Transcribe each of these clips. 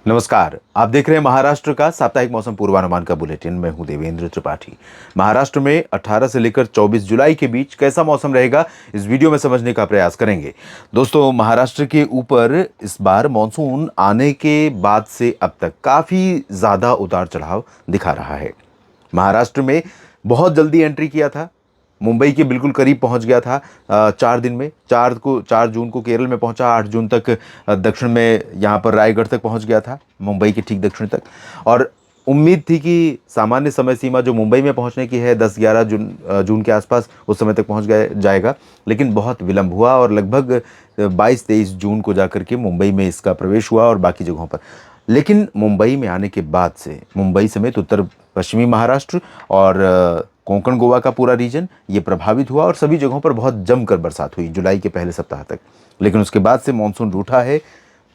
नमस्कार। आप देख रहे हैं महाराष्ट्र का साप्ताहिक मौसम पूर्वानुमान का बुलेटिन। मैं हूं देवेंद्र त्रिपाठी। महाराष्ट्र में 18 से लेकर 24 जुलाई के बीच कैसा मौसम रहेगा, इस वीडियो में समझने का प्रयास करेंगे। दोस्तों, महाराष्ट्र के ऊपर इस बार मॉनसून आने के बाद से अब तक काफी ज्यादा उतार चढ़ाव दिखा रहा है। महाराष्ट्र में बहुत जल्दी एंट्री किया था, मुंबई के बिल्कुल करीब पहुंच गया था। 4 दिन में 4 जून को केरल में पहुंचा, 8 जून तक दक्षिण में यहाँ पर रायगढ़ तक पहुंच गया था, मुंबई के ठीक दक्षिण तक। और उम्मीद थी कि सामान्य समय सीमा जो मुंबई में पहुंचने की है 10-11 जून के आसपास, उस समय तक पहुंच गया जाएगा, लेकिन बहुत विलंब हुआ और लगभग 22-23 जून को जाकर के मुंबई में इसका प्रवेश हुआ और बाकी जगहों पर। लेकिन मुंबई में आने के बाद से मुंबई समेत उत्तर पश्चिमी महाराष्ट्र और कोंकण गोवा का पूरा रीजन ये प्रभावित हुआ और सभी जगहों पर बहुत जमकर बरसात हुई जुलाई के पहले सप्ताह तक। लेकिन उसके बाद से मानसून रूठा है,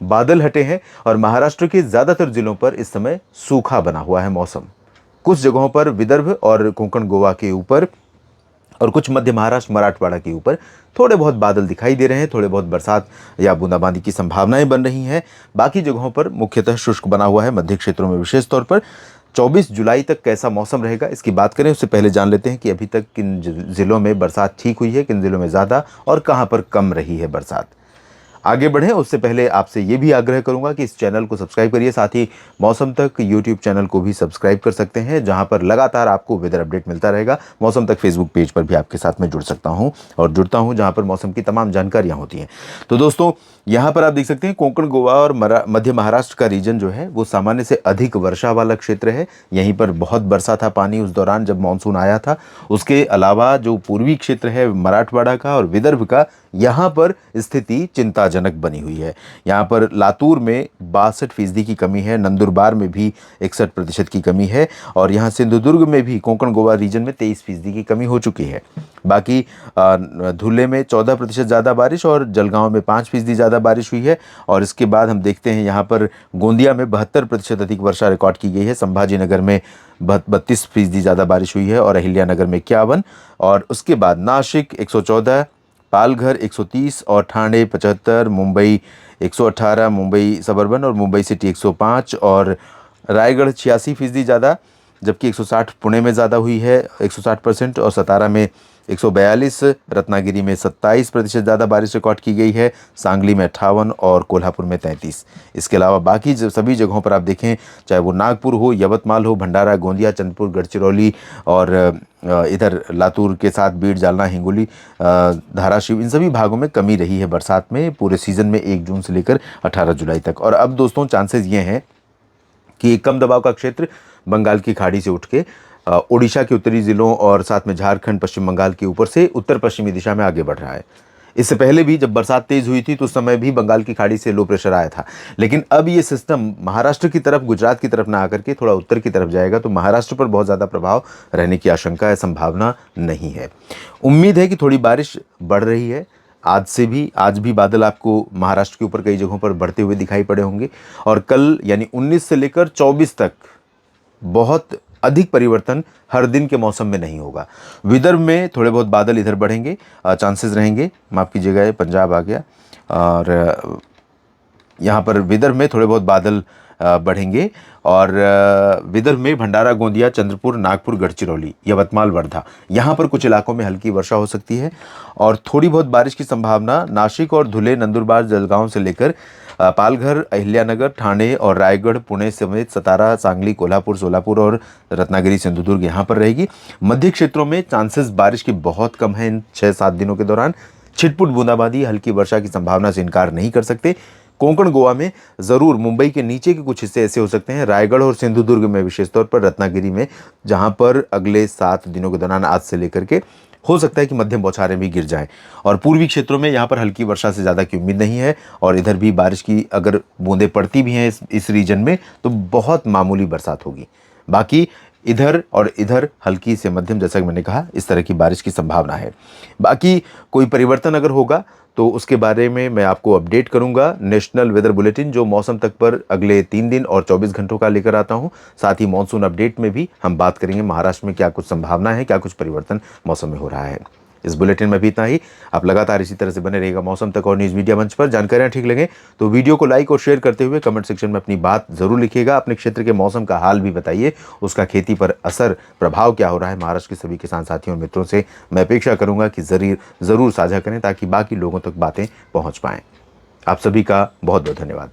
बादल हटे हैं और महाराष्ट्र के ज़्यादातर जिलों पर इस समय सूखा बना हुआ है मौसम। कुछ जगहों पर विदर्भ और कोंकण गोवा के ऊपर और कुछ मध्य महाराष्ट्र मराठवाड़ा के ऊपर थोड़े बहुत बादल दिखाई दे रहे हैं, थोड़े बहुत बरसात या बूंदाबांदी की संभावनाएं बन रही हैं। बाकी जगहों पर मुख्यतः शुष्क बना हुआ है, मध्य क्षेत्रों में विशेष तौर पर। 24 जुलाई तक कैसा मौसम रहेगा इसकी बात करें उससे पहले जान लेते हैं कि अभी तक किन जिलों में बरसात ठीक हुई है, किन जिलों में ज़्यादा और कहां पर कम रही है बरसात। आगे बढ़ें उससे पहले आपसे ये भी आग्रह करूंगा कि इस चैनल को सब्सक्राइब करिए, साथ ही मौसम तक यूट्यूब चैनल को भी सब्सक्राइब कर सकते हैं, जहां पर लगातार आपको वेदर अपडेट मिलता रहेगा। मौसम तक फेसबुक पेज पर भी आपके साथ में जुड़ सकता हूं और जुड़ता हूं, जहां पर मौसम की तमाम जानकारियां होती हैं। तो दोस्तों, यहाँ पर आप देख सकते हैं कोंकण गोवा और मध्य महाराष्ट्र का रीजन जो है वो सामान्य से अधिक वर्षा वाला क्षेत्र है। यहीं पर बहुत बरसा था पानी उस दौरान जब मानसून आया था। उसके अलावा जो पूर्वी क्षेत्र है मराठवाड़ा का और विदर्भ का, यहाँ पर स्थिति चिंताजनक बनी हुई है। यहाँ पर लातूर में 62% की कमी है, नंदुरबार में भी 61% की कमी है और यहाँ सिंधुदुर्ग में भी कोंकण गोवा रीजन में 23% की कमी हो चुकी है। बाकी धुले में 14% ज़्यादा बारिश और जलगांव में 5% ज़्यादा बारिश हुई है। और इसके बाद हम देखते हैं यहाँ पर गोंदिया में 72% अधिक वर्षा रिकॉर्ड की गई है, संभाजीनगर में 32% ज़्यादा बारिश हुई है और अहिल्यानगर में 51, और उसके बाद नासिक 114, पालघर 130 और ठाणे 75, मुंबई 118, मुंबई सबर्बन और मुंबई सिटी 105 और रायगढ़ 86% ज़्यादा, जबकि 160 पुणे में ज़्यादा हुई है 160% और सतारा में 142, रत्नागिरी में 27% ज़्यादा बारिश रिकॉर्ड की गई है, सांगली में 58 और कोल्हापुर में 33। इसके अलावा बाकी सभी जगहों पर आप देखें, चाहे वो नागपुर हो, यवतमाल हो, भंडारा, गोंदिया, चंद्रपुर, गढ़चिरौली और इधर लातूर के साथ बीड़, जालना, हिंगोली, धाराशिव, इन सभी भागों में कमी रही है बरसात में पूरे सीज़न में 1 जून से लेकर 18 जुलाई तक। और अब दोस्तों चांसेस ये हैं कि एक कम दबाव का क्षेत्र बंगाल की खाड़ी से उठ के ओडिशा के उत्तरी जिलों और साथ में झारखंड, पश्चिम बंगाल के ऊपर से उत्तर पश्चिमी दिशा में आगे बढ़ रहा है। इससे पहले भी जब बरसात तेज हुई थी तो उस समय भी बंगाल की खाड़ी से लो प्रेशर आया था, लेकिन अब ये सिस्टम महाराष्ट्र की तरफ, गुजरात की तरफ ना आकर के थोड़ा उत्तर की तरफ जाएगा, तो महाराष्ट्र पर बहुत ज़्यादा प्रभाव रहने की आशंका है, संभावना नहीं है। उम्मीद है कि थोड़ी बारिश बढ़ रही है। आज भी बादल आपको महाराष्ट्र के ऊपर कई जगहों पर बढ़ते हुए दिखाई पड़े होंगे और कल यानी 19 से लेकर 24 तक बहुत अधिक परिवर्तन हर दिन के मौसम में नहीं होगा। विदर्भ में थोड़े बहुत बादल इधर बढ़ेंगे, चांसेस रहेंगे, माफ़ कीजिएगा ये पंजाब आ गया, और यहाँ पर विदर्भ में थोड़े बहुत बादल बढ़ेंगे और विदर्भ में भंडारा, गोंदिया, चंद्रपुर, नागपुर, गढ़चिरौली, यवतमाल, वर्धा, यहाँ पर कुछ इलाकों में हल्की वर्षा हो सकती है और थोड़ी बहुत बारिश की संभावना नासिक और धुले, नंदुरबार, जलगांव से लेकर पालघर, अहिल्यानगर, ठाणे और रायगढ़, पुणे समेत सतारा, सांगली, कोल्हापुर, सोलापुर और रत्नागिरी, सिंधुदुर्ग यहाँ पर रहेगी। मध्य क्षेत्रों में चांसेस बारिश के बहुत कम हैं इन 6-7 दिनों के दौरान। छिटपुट बूंदाबांदी, हल्की वर्षा की संभावना से इनकार नहीं कर सकते। कोंकण गोवा में ज़रूर मुंबई के नीचे के कुछ हिस्से ऐसे हो सकते हैं, रायगढ़ और सिंधुदुर्ग में विशेष तौर पर, रत्नागिरी में, जहां पर अगले 7 दिनों के दौरान आज से लेकर के हो सकता है कि मध्यम बौछारें भी गिर जाएं। और पूर्वी क्षेत्रों में यहाँ पर हल्की वर्षा से ज़्यादा की उम्मीद नहीं है और इधर भी बारिश की अगर बूंदें पड़ती भी हैं इस रीजन में तो बहुत मामूली बरसात होगी। बाकी इधर और इधर हल्की से मध्यम, जैसा कि मैंने कहा, इस तरह की बारिश की संभावना है। बाकी कोई परिवर्तन अगर होगा तो उसके बारे में मैं आपको अपडेट करूंगा। नेशनल वेदर बुलेटिन जो मौसम तक पर अगले 3 दिन और 24 घंटों का लेकर आता हूं। साथ ही मॉनसून अपडेट में भी हम बात करेंगे महाराष्ट्र में क्या कुछ संभावना है, क्या कुछ परिवर्तन मौसम में हो रहा है। इस बुलेटिन में भी इतना ही। आप लगातार इसी तरह से बने रहेगा मौसम तक और न्यूज़ मीडिया मंच पर। जानकारियां ठीक लगे तो वीडियो को लाइक और शेयर करते हुए कमेंट सेक्शन में अपनी बात जरूर लिखिएगा। अपने क्षेत्र के मौसम का हाल भी बताइए, उसका खेती पर असर प्रभाव क्या हो रहा है। महाराष्ट्र के सभी किसान साथियों और मित्रों से मैं अपेक्षा करूंगा कि जरूर साझा करें ताकि बाकी लोगों तक बातें पहुंच पाएं। आप सभी का बहुत बहुत धन्यवाद।